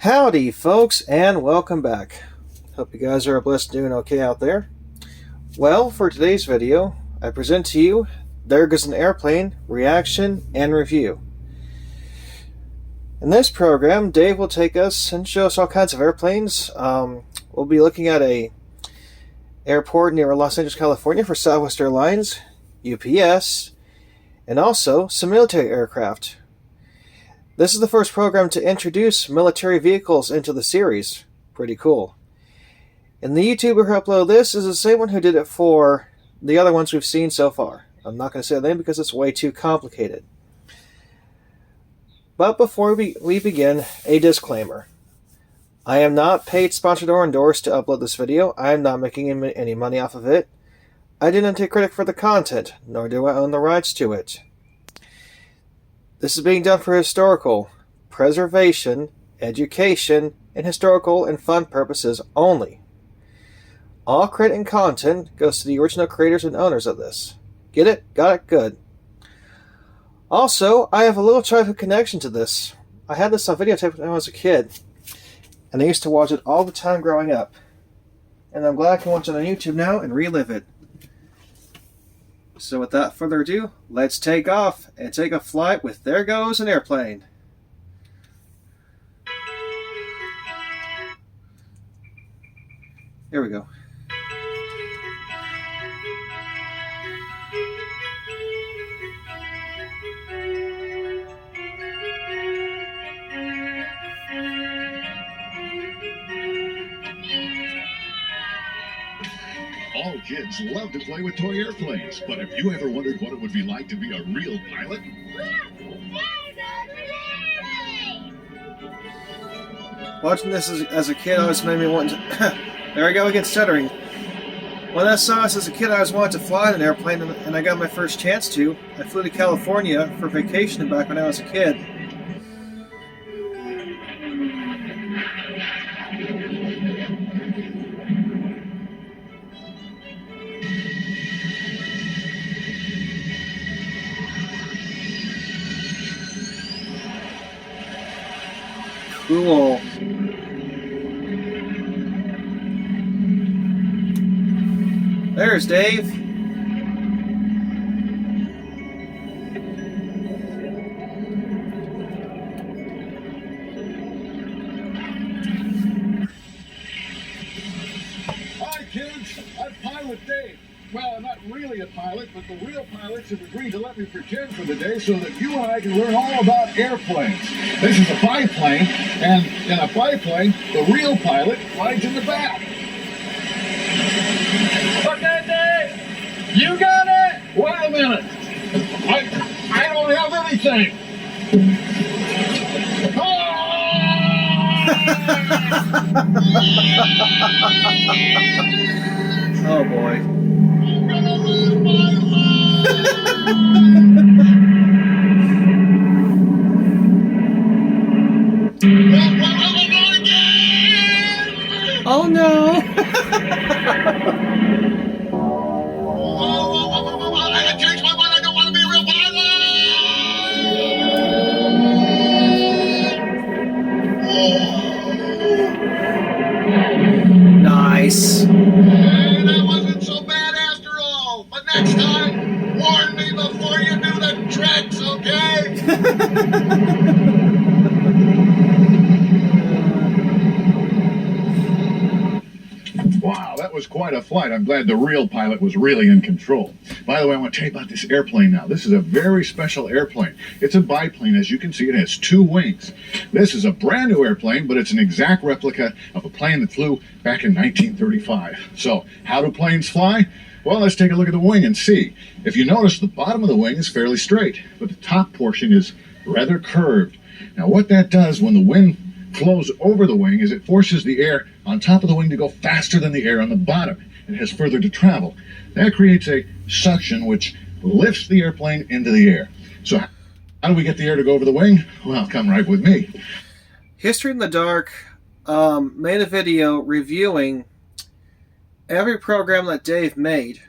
Howdy folks, and welcome back. Hope you guys are blessed doing okay out there. Well, for today's video, I present to you There Goes an Airplane Reaction and Review. In this program, Dave will take us and show us all kinds of airplanes. We'll be looking at a airport near Los Angeles, California for Southwest Airlines, UPS, and also some military aircraft. This is the first program to introduce military vehicles into the series. Pretty cool. And the YouTuber who uploaded this is the same one who did it for the other ones we've seen so far. I'm not going to say the name because it's way too complicated. But before we begin, a disclaimer. I am not paid, sponsored, or endorsed to upload this video. I am not making any money off of it. I didn't take credit for the content, nor do I own the rights to it. This is being done for historical, preservation, education, and historical and fun purposes only. All credit and content goes to the original creators and owners of this. Get it? Got it? Good. Also, I have a little childhood connection to this. I had this on videotape when I was a kid, and I used to watch it all the time growing up. And I'm glad I can watch it on YouTube now and relive it. So without further ado, let's take off and take a flight with There Goes an Airplane. Here we go. All kids love to play with toy airplanes, but have you ever wondered what it would be like to be a real pilot? Watching this as a kid always made me want to... There I go again, stuttering. When I saw this as a kid, I always wanted to fly in an airplane, and I got my first chance to. I flew to California for vacation back when I was a kid. Cool. There's Dave. Hi kids, I'm Pilot Dave. Well, I'm not really a pilot, but the real pilots have agreed to let me pretend for the day so that you and I can learn all about airplanes. This is a biplane, and in a biplane, the real pilot flies in the back. Okay, Dave, you got it? Wait a minute. I don't have anything. Oh boy. I'm gonna lose my life. Oh no. I changed my mind. I don't want to be a real pilot. Nice. Hey, that wasn't so bad after all. But next time, warn me before you do the tricks, okay? Wow, that was quite a flight. I'm glad the real pilot was really in control. By the way, I want to tell you about this airplane now. This is a very special airplane. It's a biplane. As you can see, it has two wings. This is a brand new airplane, but it's an exact replica of a plane that flew back in 1935. So, how do planes fly? Well, let's take a look at the wing and see. If you notice, the bottom of the wing is fairly straight, but the top portion is rather curved. Now, what that does when the wind flows over the wing is it forces the air on top of the wing to go faster than the air on the bottom. It has further to travel. That creates a suction which lifts the airplane into the air. So how do we get the air to go over the wing? Well, come right with me. History in the Dark made a video reviewing every program that Dave made,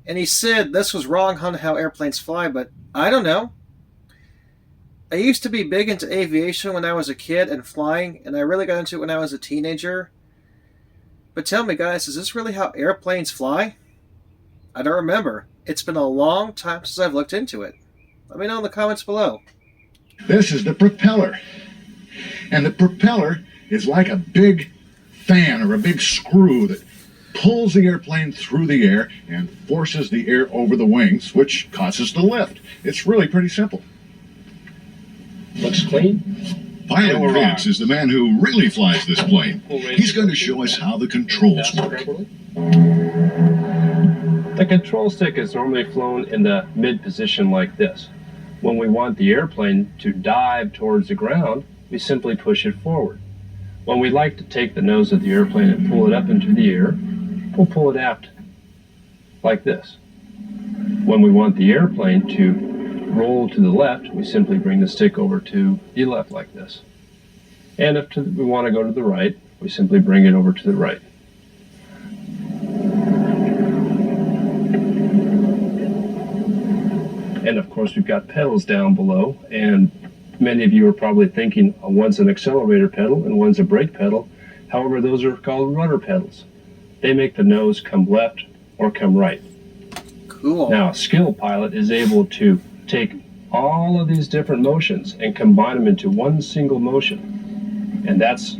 and he said this was wrong on how airplanes fly, but I don't know. I used to be big into aviation when I was a kid and flying, and I really got into it when I was a teenager. But tell me, guys, is this really how airplanes fly? I don't remember. It's been a long time since I've looked into it. Let me know in the comments below. This is the propeller. And the propeller is like a big fan or a big screw that pulls the airplane through the air and forces the air over the wings, which causes the lift. It's really pretty simple. Looks clean. Pilot Vince is the man who really flies this plane. He's going to show us how the controls work. The control stick is normally flown in the mid position like this. When we want the airplane to dive towards the ground, we simply push it forward. When we like to take the nose of the airplane and pull it up into the air, we'll pull it aft like this. When we want the airplane to roll to the left, we simply bring the stick over to the left like this. And if we want to go to the right, we simply bring it over to the right. And of course we've got pedals down below, and many of you are probably thinking one's an accelerator pedal and one's a brake pedal. However, those are called rudder pedals. They make the nose come left or come right. Cool. Now, a skilled pilot is able to take all of these different motions and combine them into one single motion. And that's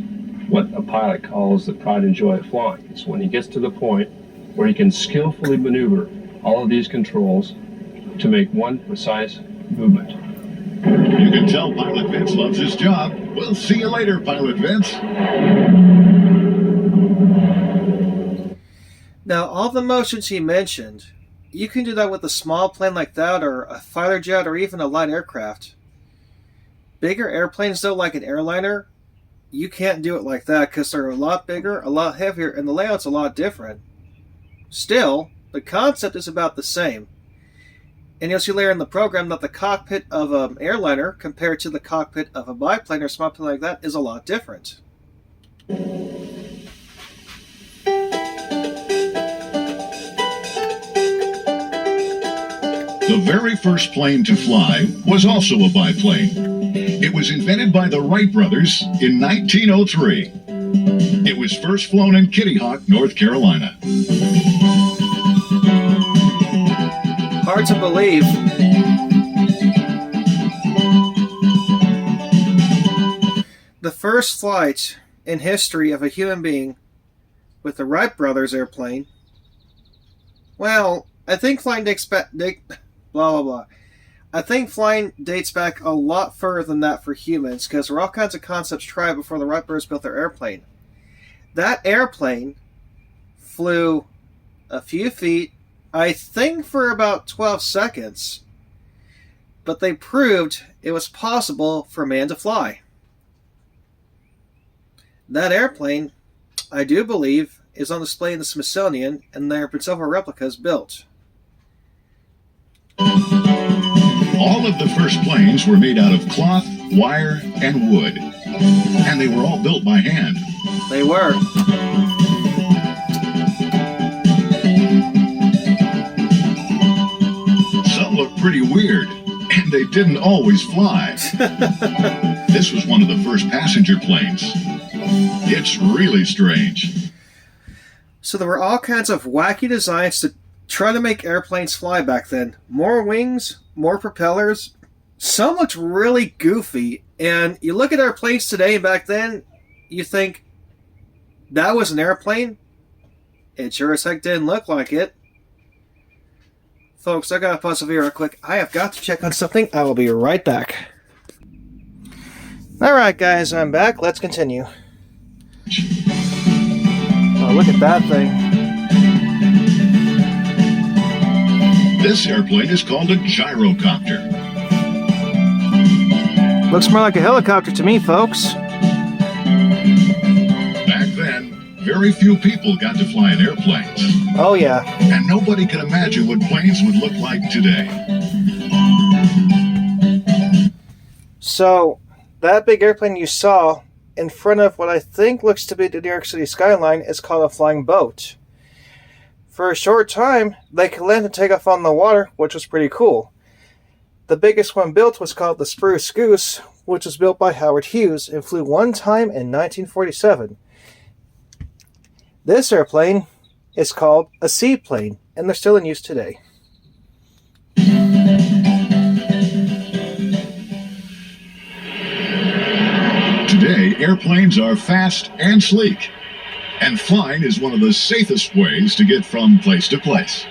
what a pilot calls the pride and joy of flying. It's when he gets to the point where he can skillfully maneuver all of these controls to make one precise movement. You can tell Pilot Vince loves his job. We'll see you later, Pilot Vince. Now, all the motions he mentioned, you can do that with a small plane like that, or a fighter jet, or even a light aircraft. Bigger airplanes, though, like an airliner, you can't do it like that because they're a lot bigger, a lot heavier, and the layout's a lot different. Still, the concept is about the same. And you'll see later in the program that the cockpit of an airliner compared to the cockpit of a biplane or small plane like that is a lot different. The very first plane to fly was also a biplane. It was invented by the Wright brothers in 1903. It was first flown in Kitty Hawk, North Carolina. Hard to believe. The first flight in history of a human being with the Wright brothers airplane. Well, I think flying dates back. I think flying dates back a lot further than that for humans, because there were all kinds of concepts tried before the Wright brothers built their airplane. That airplane flew a few feet, I think for about 12 seconds, but they proved it was possible for man to fly. That airplane, I do believe, is on display in the Smithsonian, and there have been several replicas built. All of the first planes were made out of cloth, wire, and wood. And they were all built by hand. They were. Some looked pretty weird, and they didn't always fly. This was one of the first passenger planes. It's really strange. So there were all kinds of wacky designs to try to make airplanes fly back then. More wings, more propellers. Some looked really goofy. And you look at airplanes today and back then, you think, that was an airplane? It sure as heck didn't look like it. Folks, I gotta pause the video real quick. I have got to check on something. I will be right back. Alright guys, I'm back. Let's continue. Oh, look at that thing. This airplane is called a gyrocopter. Looks more like a helicopter to me, folks. Back then, very few people got to fly in airplanes. Oh yeah. And nobody could imagine what planes would look like today. So, that big airplane you saw in front of what I think looks to be the New York City skyline is called a flying boat. For a short time, they could land and take off on the water, which was pretty cool. The biggest one built was called the Spruce Goose, which was built by Howard Hughes and flew one time in 1947. This airplane is called a seaplane, and they're still in use today. Today, airplanes are fast and sleek, and flying is one of the safest ways to get from place to place.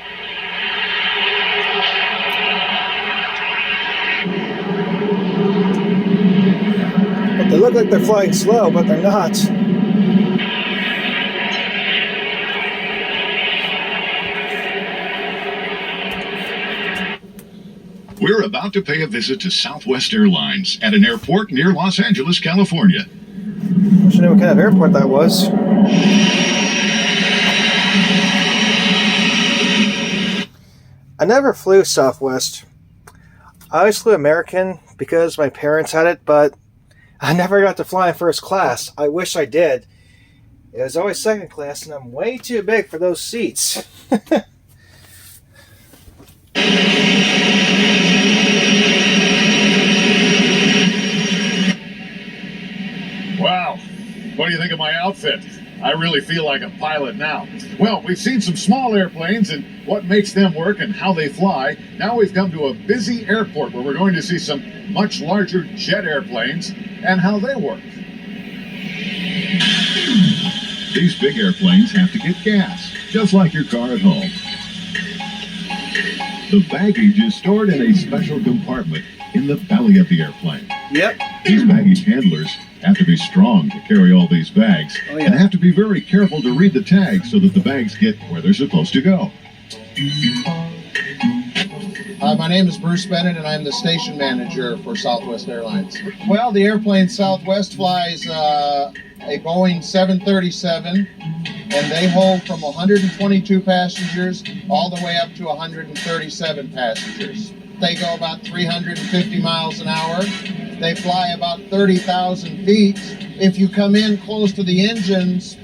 But they look like they're flying slow, but they're not. We're about to pay a visit to Southwest Airlines at an airport near Los Angeles, California. Wish I knew what kind of airport that was. I never flew Southwest. I always flew American because my parents had it, but I never got to fly in first class. I wish I did. It was always second class, and I'm way too big for those seats. Wow, what do you think of my outfit? I really feel like a pilot now. Well, we've seen some small airplanes and what makes them work and how they fly. Now we've come to a busy airport where we're going to see some much larger jet airplanes and how they work. These big airplanes have to get gas, just like your car at home. The baggage is stored in a special compartment in the belly of the airplane. Yep. These baggage handlers have to be strong to carry all these bags, Oh, yeah. and have to be very careful to read the tags so that the bags get where they're supposed to go. My name is Bruce Bennett, and I'm the station manager for Southwest Airlines. Well, the airplane Southwest flies a Boeing 737, and they hold from 122 passengers all the way up to 137 passengers. They go about 350 miles an hour. They fly about 30,000 feet. If you come in close to the engines,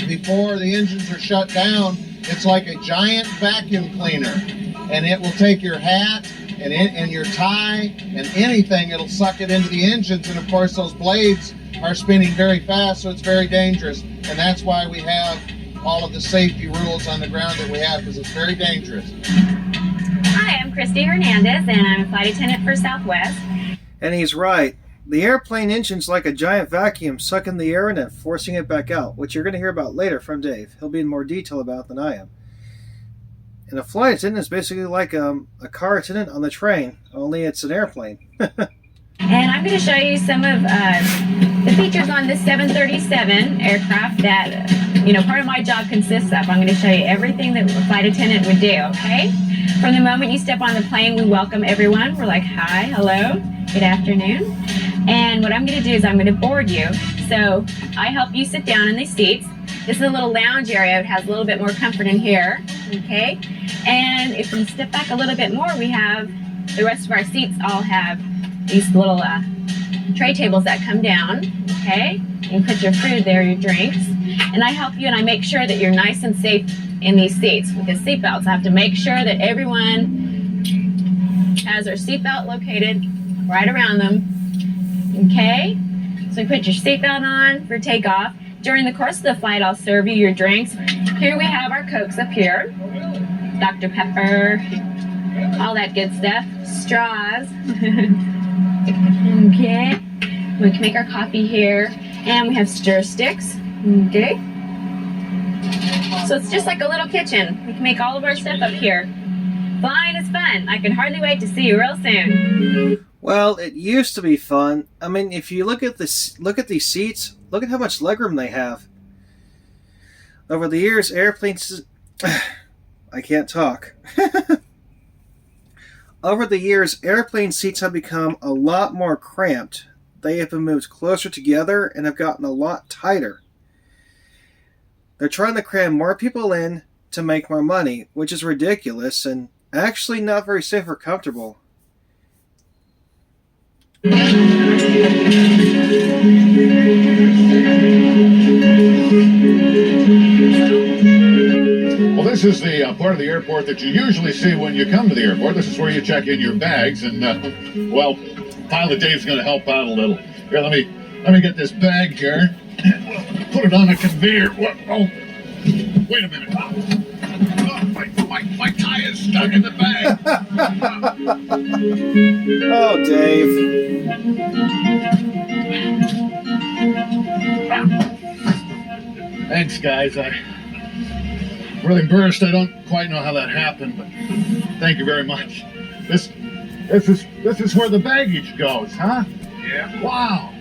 before the engines are shut down, it's like a giant vacuum cleaner. And it will take your hat and your tie and anything, it'll suck it into the engines. And of course, those blades are spinning very fast, so it's very dangerous. And that's why we have all of the safety rules on the ground that we have, because it's very dangerous. Hi, I'm Christy Hernandez, and I'm a flight attendant for Southwest. And he's right. The airplane engine's like a giant vacuum sucking the air in and forcing it back out, which you're going to hear about later from Dave. He'll be in more detail about it than I am. And a flight attendant is basically like a car attendant on the train, only it's an airplane. And I'm going to show you some of the features on this 737 aircraft that, part of my job consists of. I'm going to show you everything that a flight attendant would do, okay? From the moment you step on the plane, we welcome everyone. We're like, hi, hello, good afternoon. And what I'm going to do is I'm going to board you. So I help you sit down in these seats. This is a little lounge area. It has a little bit more comfort in here, okay? And if we step back a little bit more, we have the rest of our seats all have these little tray tables that come down, okay? You can put your food there, your drinks. And I help you and I make sure that you're nice and safe in these seats with the seatbelts. I have to make sure that everyone has their seatbelt located right around them, okay? So you put your seatbelt on for takeoff. During the course of the flight, I'll serve you your drinks. Here we have our Cokes up here, Dr. Pepper, all that good stuff, straws. Okay, we can make our coffee here, and we have stir sticks, okay? So it's just like a little kitchen. We can make all of our stuff up here. Flying is fun. I can hardly wait to see you real soon. Well, it used to be fun. I mean, if you look at these seats, look at how much legroom they have. Over the years, airplanes... I can't talk. Over the years, airplane seats have become a lot more cramped. They have been moved closer together and have gotten a lot tighter. They're trying to cram more people in to make more money, which is ridiculous and actually not very safe or comfortable. Well, this This is the part of the airport that you usually see when you come to the airport. This is where you check in your bags, and well, Pilot Dave's going to help out a little. Here, let me get this bag here. Put it on the conveyor. Oh, wait a minute. My tie is stuck in the bag. Oh, Dave. Thanks, guys. I'm really embarrassed. I don't quite know how that happened, but thank you very much. This is where the baggage goes, huh? Yeah. Wow.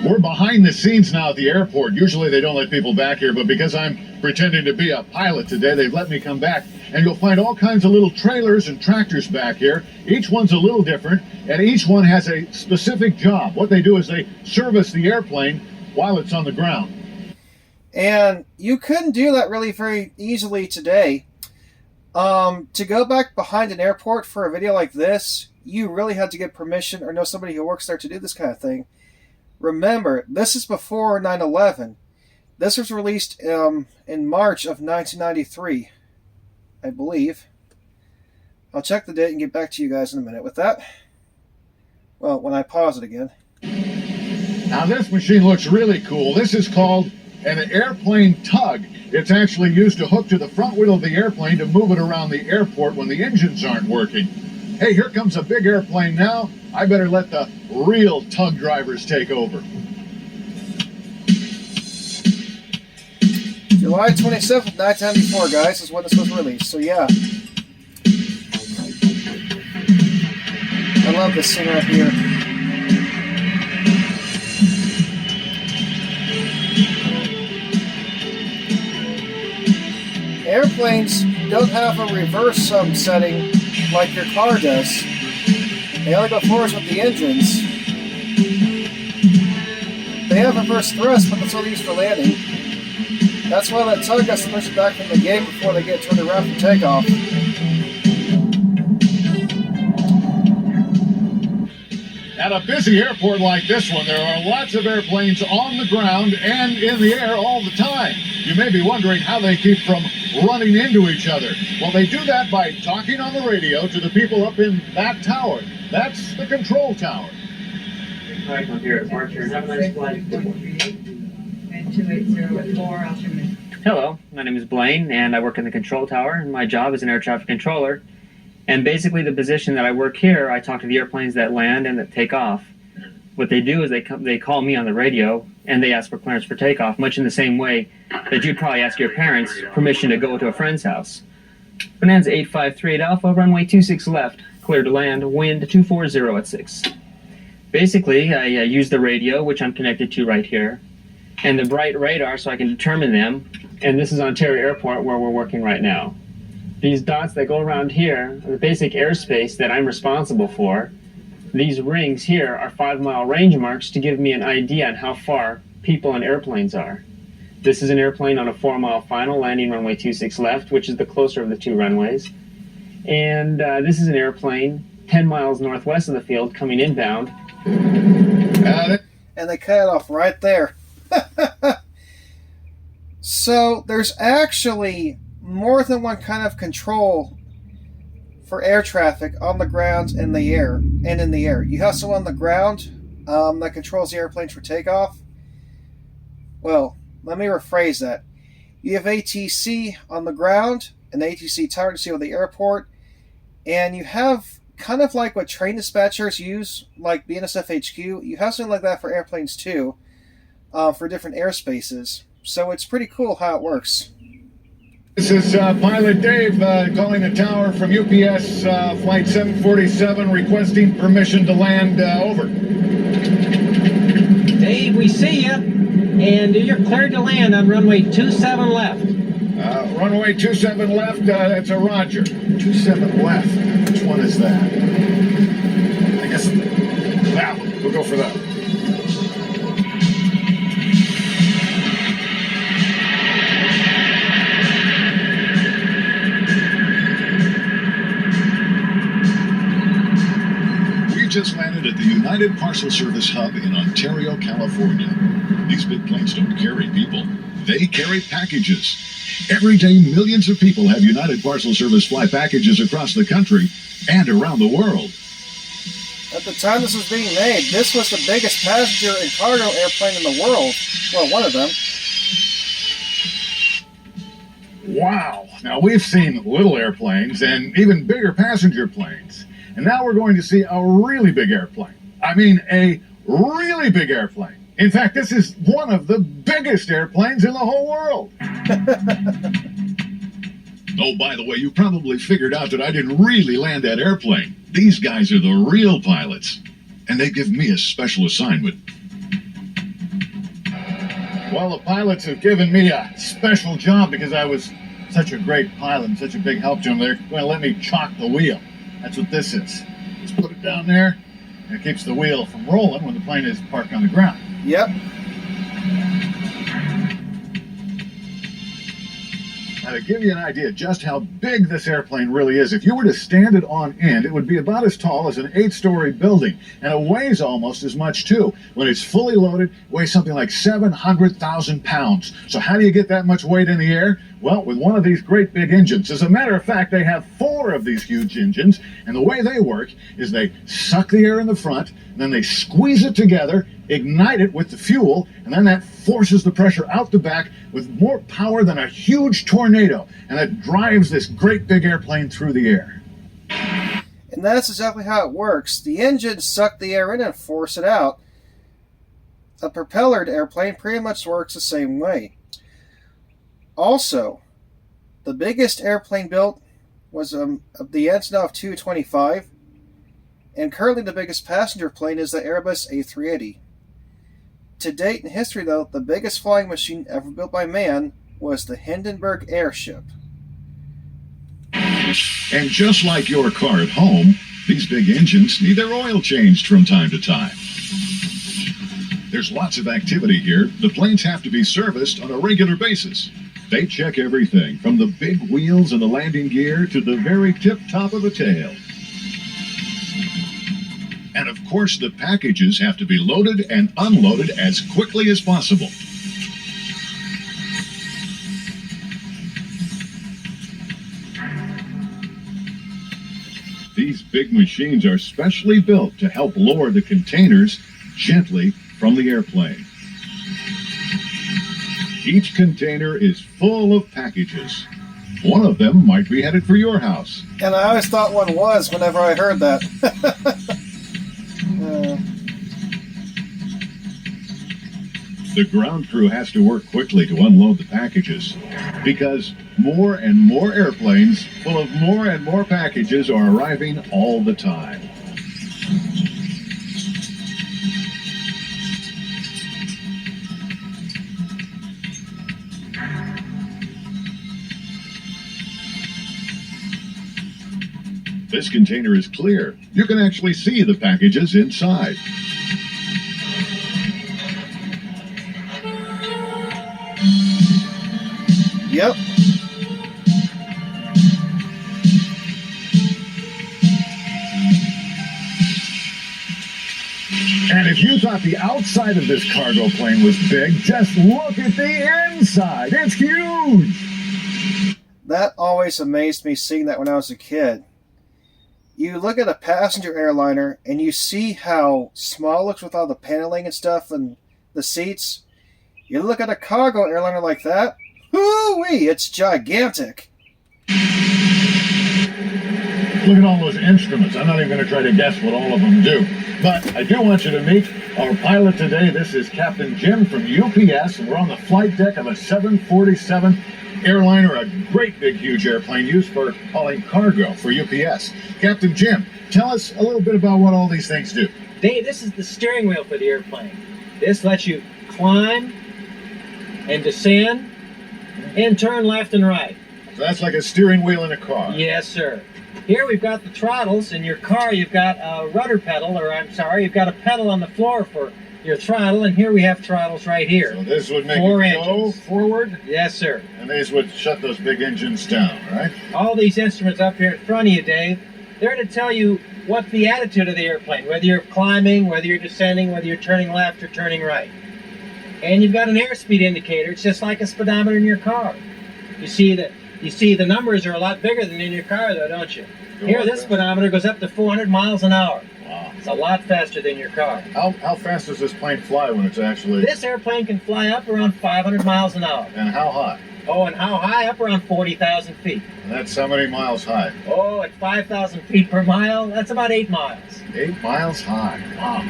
We're behind the scenes now at the airport. Usually they don't let people back here, but because I'm pretending to be a pilot today, they've let me come back. And you'll find all kinds of little trailers and tractors back here. Each one's a little different, and each one has a specific job. What they do is they service the airplane while it's on the ground. And you couldn't do that really very easily today. To go back behind an airport for a video like this, you really had to get permission or know somebody who works there to do this kind of thing. Remember, this is before 9/11. This was released in March of 1993, I believe. I'll check the date and get back to you guys in a minute with that. Well, when I pause it again. Now this machine looks really cool. This is called an airplane tug. It's actually used to hook to the front wheel of the airplane to move it around the airport when the engines aren't working. Hey, here comes a big airplane now. I better let the real tug drivers take over. July 27th, 1994, guys, is when this was released. So, yeah. I love this scene right here. Airplanes don't have a reverse setting like your car does. They only go forwards with the engines. They have reverse thrust, but that's only used for landing. That's why that tug has to push it back from the gate before they get turned around for takeoff. At a busy airport like this one, there are lots of airplanes on the ground and in the air all the time. You may be wondering how they keep from running into each other. Well, they do that by talking on the radio to the people up in that tower. That's the control tower. Hi, I'm here at Archer. Have a nice flight. And 280 altimeter. Hello, my name is Blaine, and I work in the control tower, and my job is an air traffic controller. And basically the position that I work here, I talk to the airplanes that land and that take off. What they do is they call me on the radio, and they ask for clearance for takeoff, much in the same way that you'd probably ask your parents permission to go to a friend's house. Bonanza 8538 Alpha, runway 26 left, clear to land, wind 240 at 6. Basically, I use the radio, which I'm connected to right here, and the bright radar so I can determine them, and this is Ontario Airport where we're working right now. These dots that go around here are the basic airspace that I'm responsible for. These rings here are 5-mile range marks to give me an idea on how far people and airplanes are. This is an airplane on a 4-mile final, landing runway 26 left, which is the closer of the two runways. And this is an airplane 10 miles northwest of the field coming inbound. And they cut it off right there. So there's actually more than one kind of control for air traffic on the ground and the air and in the air. You have someone on the ground that controls the airplanes for takeoff. Well, let me rephrase that. You have ATC on the ground and the ATC tower to see with the airport, and you have kind of like what train dispatchers use, like BNSF HQ. You have something like that for airplanes too, for different airspaces. So it's pretty cool how it works. This is Pilot Dave calling the tower from UPS Flight 747, requesting permission to land. Over. Dave, we see you, and you're cleared to land on runway 27 left. Runway 27 left, that's a roger. 27 left, which one is that? I guess that one. We'll go for that. Just landed at the United Parcel Service hub in Ontario, California. These big planes don't carry people. They carry packages. Every day, millions of people have United Parcel Service fly packages across the country and around the world. At the time this was being made, this was the biggest passenger and cargo airplane in the world. Well, one of them. Wow. Now, we've seen little airplanes and even bigger passenger planes. And now we're going to see a really big airplane. I mean, a really big airplane. In fact, this is one of the biggest airplanes in the whole world. Oh, by the way, you probably figured out that I didn't really land that airplane. These guys are the real pilots, and they give me a special assignment. Well, the pilots have given me a special job because I was such a great pilot and such a big help to them. They're going to let me chalk the wheel. That's what this is. Just put it down there, and it keeps the wheel from rolling when the plane is parked on the ground. Yep. Now, to give you an idea just how big this airplane really is, if you were to stand it on end, it would be about as tall as an 8-story building, and it weighs almost as much too. When it's fully loaded, it weighs something like 700,000 pounds. So how do you get that much weight in the air? Well, with one of these great big engines. As a matter of fact, they have 4 of these huge engines, and the way they work is they suck the air in the front, and then they squeeze it together, ignite it with the fuel, and then that forces the pressure out the back with more power than a huge tornado, and it drives this great big airplane through the air. And that's exactly how it works. The engines suck the air in and force it out. A propellered airplane pretty much works the same way. Also, the biggest airplane built was the Antonov 225, and currently the biggest passenger plane is the Airbus A380. To date in history, though, the biggest flying machine ever built by man was the Hindenburg airship. And just like your car at home, these big engines need their oil changed from time to time. There's lots of activity here. The planes have to be serviced on a regular basis. They check everything from the big wheels and the landing gear to the very tip top of the tail. And of course, the packages have to be loaded and unloaded as quickly as possible. These big machines are specially built to help lower the containers gently from the airplane. Each container is full of packages. One of them might be headed for your house. And I always thought one was whenever I heard that. The ground crew has to work quickly to unload the packages because more and more airplanes full of more and more packages are arriving all the time. This container is clear. You can actually see the packages inside. Yep. And if you thought the outside of this cargo plane was big, just look at the inside. It's huge. That always amazed me seeing that when I was a kid. You look at a passenger airliner and you see how small it looks with all the paneling and stuff and the seats. You look at a cargo airliner like that, whoo-wee, it's gigantic. Look at all those instruments. I'm not even going to try to guess what all of them do. But I do want you to meet our pilot today. This is Captain Jim from UPS, and we're on the flight deck of a 747 airliner, a great big huge airplane used for hauling cargo for UPS. Captain Jim, tell us a little bit about what all these things do. Dave, this is the steering wheel for the airplane. This lets you climb and descend and turn left and right. So that's like a steering wheel in a car. Yes, sir. Here we've got the throttles. In your car, you've got a rudder pedal, or I'm sorry, you've got a pedal on the floor for your throttle, and here we have throttles right here. So this would make 4 it go engines. forward, Yes, sir. and these would shut those big engines down, right? All these instruments up here in front of you, Dave, They're to tell you what the attitude of the airplane, whether you're climbing, whether you're descending, whether you're turning left or turning right. And you've got an airspeed indicator. It's just like a speedometer in your car. You see the numbers are a lot bigger than in your car, though, don't you? Here, this speedometer goes up to 400 miles an hour. Wow. It's a lot faster than your car. How fast does this plane fly when it's actually... This airplane can fly up around 500 miles an hour. And how high? Oh, and how high? Up around 40,000 feet. And that's how many miles high? Oh, at 5,000 feet per mile, that's about 8 miles. 8 miles high. Wow.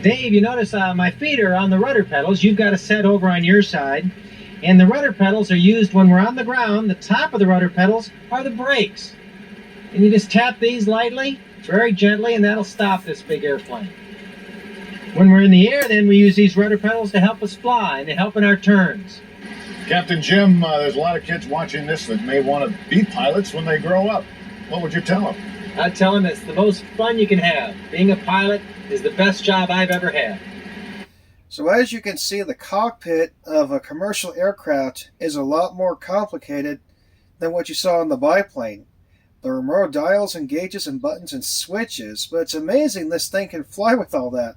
Dave, you notice my feet are on the rudder pedals. You've got to set over on your side. And the rudder pedals are used when we're on the ground. The top of the rudder pedals are the brakes. And you just tap these lightly, very gently, and that'll stop this big airplane. When we're in the air, then, we use these rudder pedals to help us fly and to help in our turns. Captain Jim, there's a lot of kids watching this that may want to be pilots when they grow up. What would you tell them? I'd tell them it's the most fun you can have. Being a pilot is the best job I've ever had. So as you can see, the cockpit of a commercial aircraft is a lot more complicated than what you saw in the biplane. There are more dials and gauges and buttons and switches, but it's amazing this thing can fly with all that.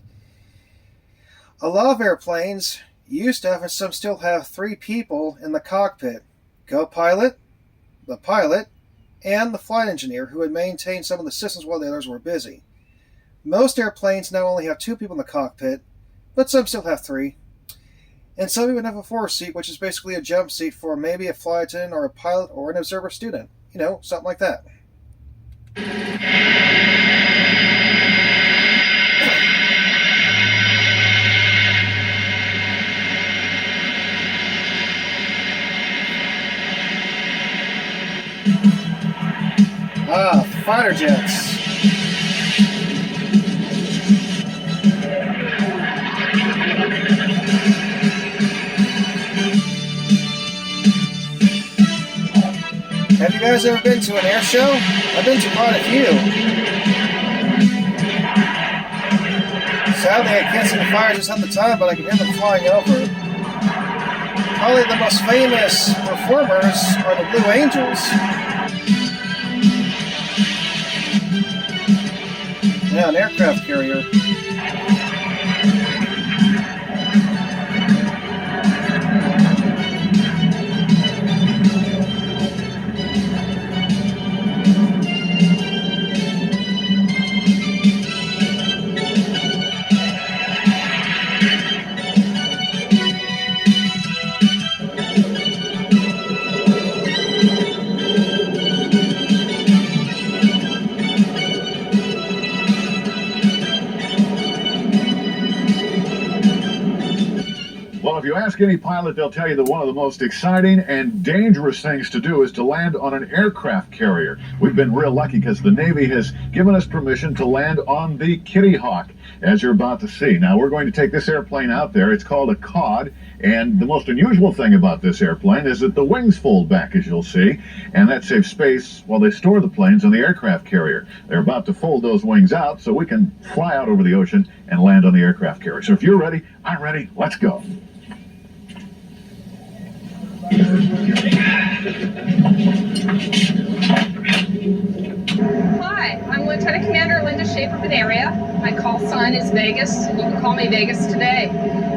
A lot of airplanes used to have, and some still have, 3 people in the cockpit. Co-pilot, the pilot, and the flight engineer, who would maintain some of the systems while the others were busy. Most airplanes now only have 2 people in the cockpit, but some still have 3. And some even have a 4 seat, which is basically a jump seat for maybe a flight attendant or a pilot or an observer student. You know, something like that. Fighter jets. Have you guys ever been to an air show? I've been to quite a few. Sadly, I can't see the fire just at the time, but I can hear them flying over. Probably the most famous performers are the Blue Angels. Yeah, an aircraft carrier. Well, if you ask any pilot, they'll tell you that one of the most exciting and dangerous things to do is to land on an aircraft carrier. We've been real lucky because the Navy has given us permission to land on the Kitty Hawk, as you're about to see. Now, we're going to take this airplane out there. It's called a COD, and the most unusual thing about this airplane is that the wings fold back, as you'll see, and that saves space while they store the planes on the aircraft carrier. They're about to fold those wings out so we can fly out over the ocean and land on the aircraft carrier. So if you're ready, I'm ready. Let's go. Hi, I'm Lieutenant Commander Linda Schaefer Benaria. My call sign is Vegas, and you can call me Vegas today.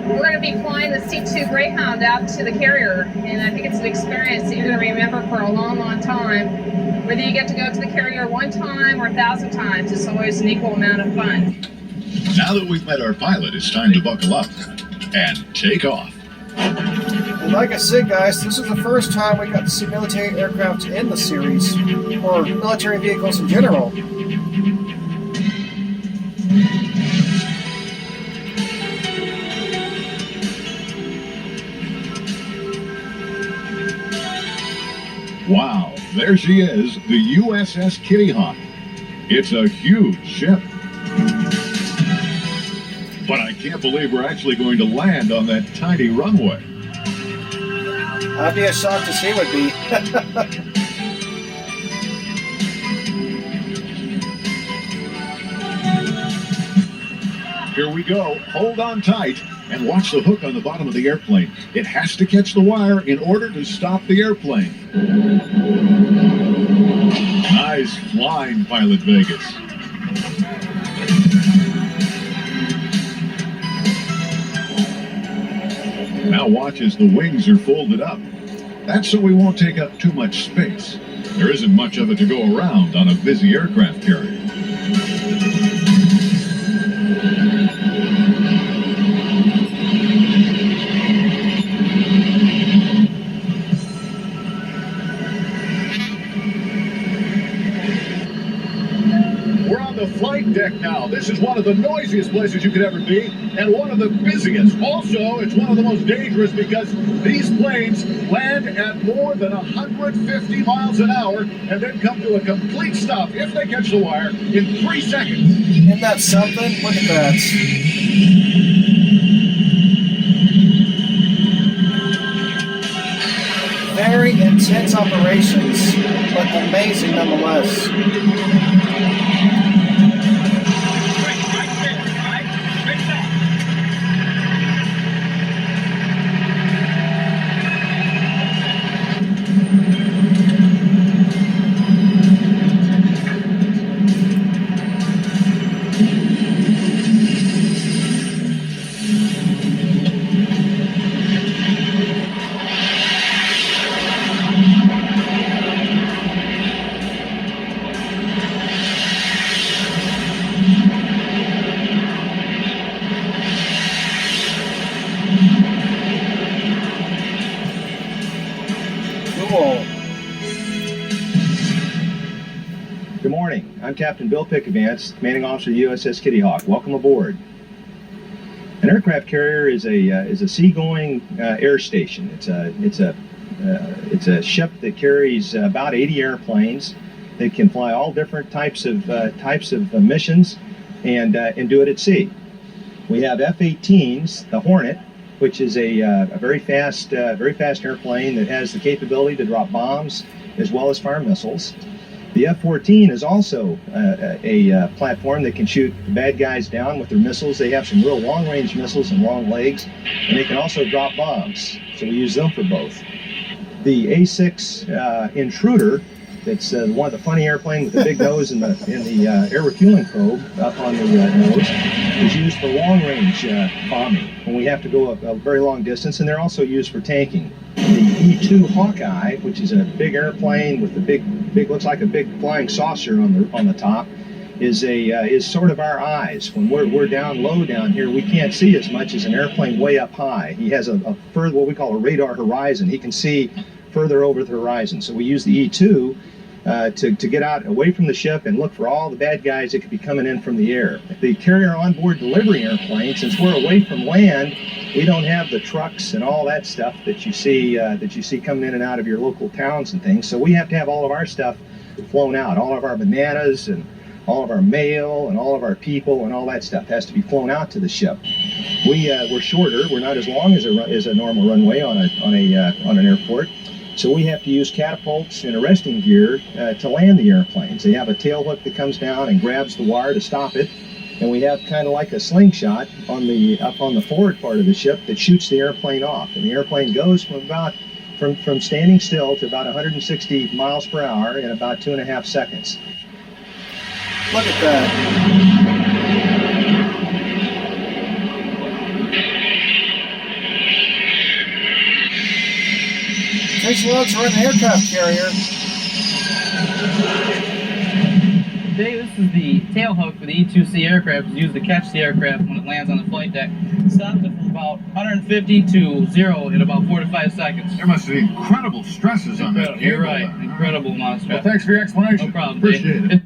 We're going to be flying the C-2 Greyhound out to the carrier, and I think it's an experience that you're going to remember for a long, long time. Whether you get to go to the carrier 1 time or 1,000 times, it's always an equal amount of fun. Now that we've met our pilot, it's time to buckle up and take off. And like I said, guys, this is the first time we got to see military aircraft in the series, or military vehicles in general. Wow, there she is, the USS Kitty Hawk. It's a huge ship. But I can't believe we're actually going to land on that tiny runway. I'd be as shocked as he would be. Here we go. Hold on tight and watch the hook on the bottom of the airplane. It has to catch the wire in order to stop the airplane. Nice flying, Pilot Vegas. Now watch as the wings are folded up. That's so we won't take up too much space. There isn't much of it to go around on a busy aircraft carrier. We're on the flight deck now. This is one of the noisiest places you could ever be, and one of the busiest. Also, it's one of the most dangerous because these planes land at more than 150 miles an hour and then come to a complete stop, if they catch the wire, in 3 seconds. Isn't that something? Look at that. Very intense operations, but amazing nonetheless. Cool. Good morning. I'm Captain Bill Pickavance, Commanding Officer of the USS Kitty Hawk. Welcome aboard. An aircraft carrier is a seagoing air station. It's a ship that carries about 80 airplanes. They can fly all different types of missions and do it at sea. We have F-18s, the Hornet, which is a very fast airplane that has the capability to drop bombs as well as fire missiles. The F-14 is also a platform that can shoot the bad guys down with their missiles. They have some real long-range missiles and long legs, and they can also drop bombs, so we use them for both. The A-6 Intruder, that's one of the funny airplanes with the big nose and the air refueling probe up on the nose, is used for long-range bombing when we have to go a very long distance, and they're also used for tanking. The E-2 Hawkeye, which is a big airplane with the big looks like a big flying saucer on the top, is sort of our eyes. When we're down low down here, we can't see as much as an airplane way up high. He has a further, what we call a radar horizon. He can see further over the horizon. So we use the E-2 to get out away from the ship and look for all the bad guys that could be coming in from the air. The carrier onboard delivery airplane, since we're away from land, we don't have the trucks and all that stuff that you see coming in and out of your local towns and things. So we have to have all of our stuff flown out. All of our bananas and all of our mail and all of our people and all that stuff has to be flown out to the ship. We're shorter. We're not as long as a normal runway on an airport. So we have to use catapults and arresting gear to land the airplanes. They have a tail hook that comes down and grabs the wire to stop it. And we have kind of like a slingshot up on the forward part of the ship that shoots the airplane off. And the airplane goes from standing still to about 160 miles per hour in about 2.5 seconds. Look at that. Takes a lot to run an aircraft carrier. Today, this is the tail hook for the E-2C aircraft. It's used to catch the aircraft when it lands on the flight deck. Stops it from about 150 to 0 in about 4 to 5 seconds. There must be incredible stresses on that cable. You're right. Incredible amount of stress. Well, thanks for your explanation. No problem. Appreciate it.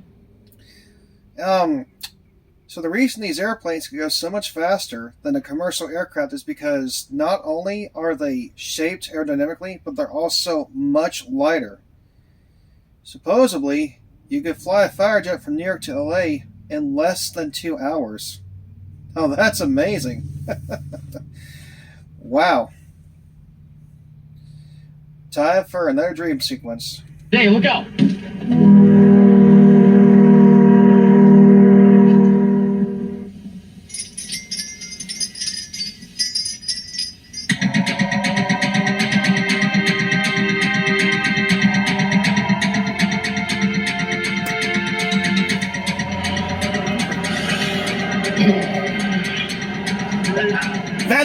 So the reason these airplanes can go so much faster than a commercial aircraft is because not only are they shaped aerodynamically, but they're also much lighter. Supposedly, you could fly a Firejet from New York to LA in less than 2 hours. Oh, that's amazing. Wow. Time for another dream sequence. Hey, look out!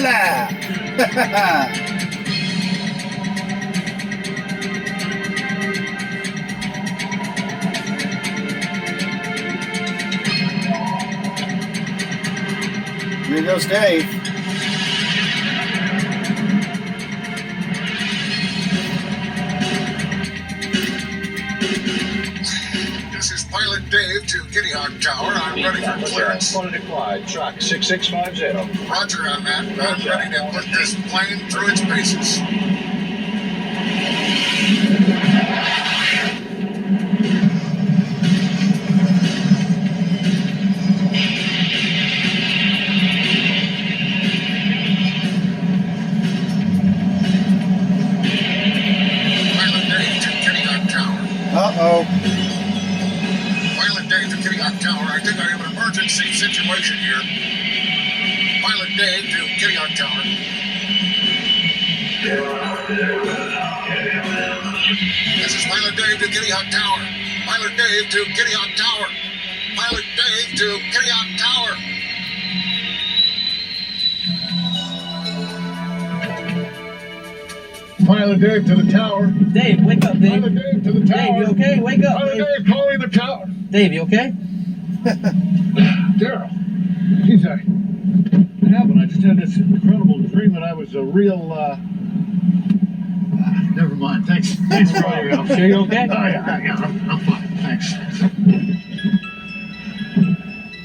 Voila! Here goes Dave. This is Pilot Dave to Kitty Hawk Tower. I'm ready for clearance. Quantity Clyde, truck 6650. Roger on that. I'm ready to put this plane through its paces. Pilot Dave to Kitty Hawk Tower. Uh-oh. Pilot Dave to Kitty Hawk Tower. I think I have an emergency situation here. Pilot Dave to Kitty Hawk Tower. This is Pilot Dave to Kitty Hawk Tower. Pilot Dave to Kitty Hawk Tower. Pilot Dave to Kitty Hawk Tower. Pilot Dave to the tower. Dave, wake up, Dave. Pilot Dave to the tower. Dave, you okay? Wake up, Pilot Dave. Dave calling the tower. Dave, you okay? Daryl. Geez, what happened? I just had this incredible dream that I was a real, never mind. Thanks for all your help. Sure you're okay? Oh, yeah, I'm fine. Thanks.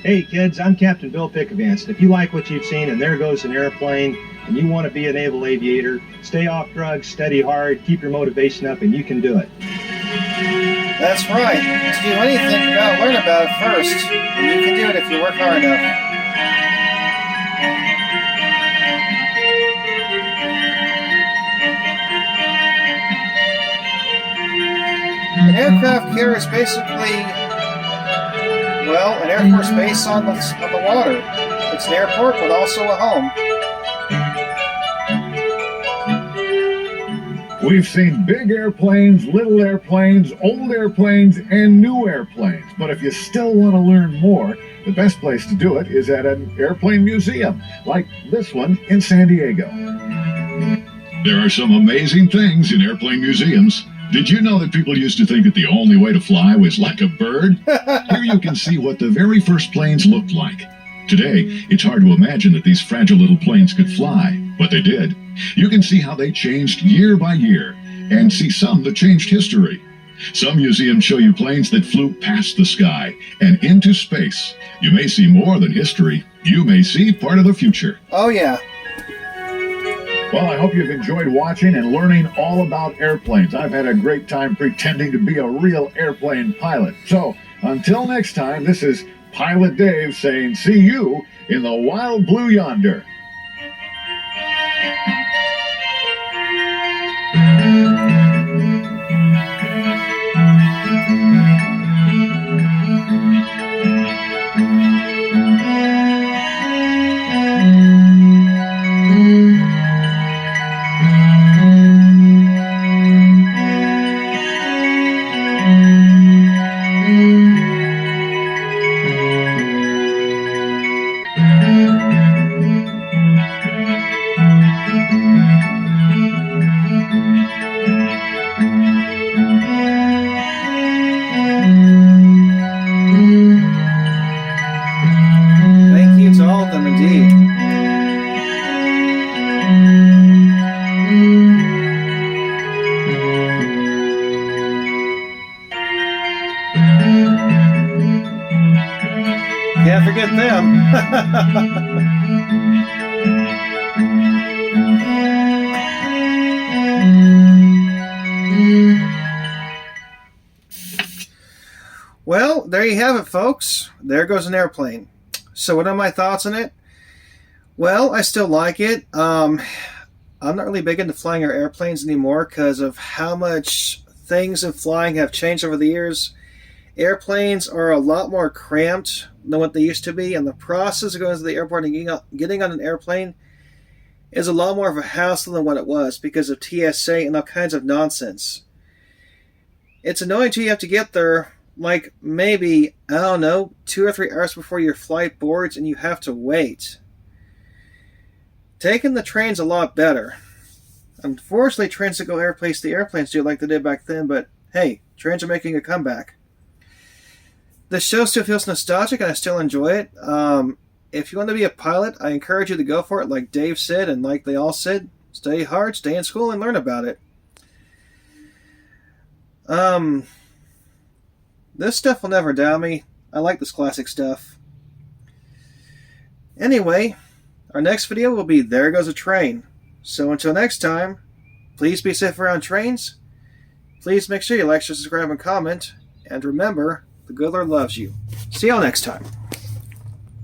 Hey kids, I'm Captain Bill Pickavance, and if you like what you've seen and there goes an airplane, and you want to be a naval aviator, stay off drugs, study hard, keep your motivation up, and you can do it. That's right. To do anything, you gotta learn about it first. And you can do it if you work hard enough. An aircraft carrier is basically, well, an Air Force base on the water. It's an airport, but also a home. We've seen big airplanes, little airplanes, old airplanes, and new airplanes. But if you still want to learn more, the best place to do it is at an airplane museum, like this one in San Diego. There are some amazing things in airplane museums. Did you know that people used to think that the only way to fly was like a bird? Here you can see what the very first planes looked like. Today, it's hard to imagine that these fragile little planes could fly, but they did. You can see how they changed year by year, and see some that changed history. Some museums show you planes that flew past the sky and into space. You may see more than history. You may see part of the future. Oh, yeah. Well, I hope you've enjoyed watching and learning all about airplanes. I've had a great time pretending to be a real airplane pilot. So, until next time, this is Pilot Dave saying see you in the wild blue yonder. Thank you to all of them indeed. Can't forget them. Well, there you have it, folks. There goes an airplane. So what are my thoughts on it? Well, I still like it. I'm not really big into flying our airplanes anymore because of how much things in flying have changed over the years. Airplanes are a lot more cramped than what they used to be, and the process of going to the airport and getting on an airplane is a lot more of a hassle than what it was because of TSA and all kinds of nonsense. It's annoying till you have to get there, like maybe, I don't know, 2 or 3 hours before your flight boards, and you have to wait. taking the trains a lot better. Unfortunately, trains that go airplanes to airplanes do like they did back then, but hey, trains are making a comeback. The show still feels nostalgic and I still enjoy it. If you want to be a pilot, I encourage you to go for it like Dave said and like they all said. Stay hard, stay in school, and learn about it. This stuff will never down me. I like this classic stuff. Anyway, our next video will be There Goes a Train. So until next time, please be safe around trains. Please make sure you like, share, subscribe, and comment. And remember, the good Lord loves you. See y'all next time.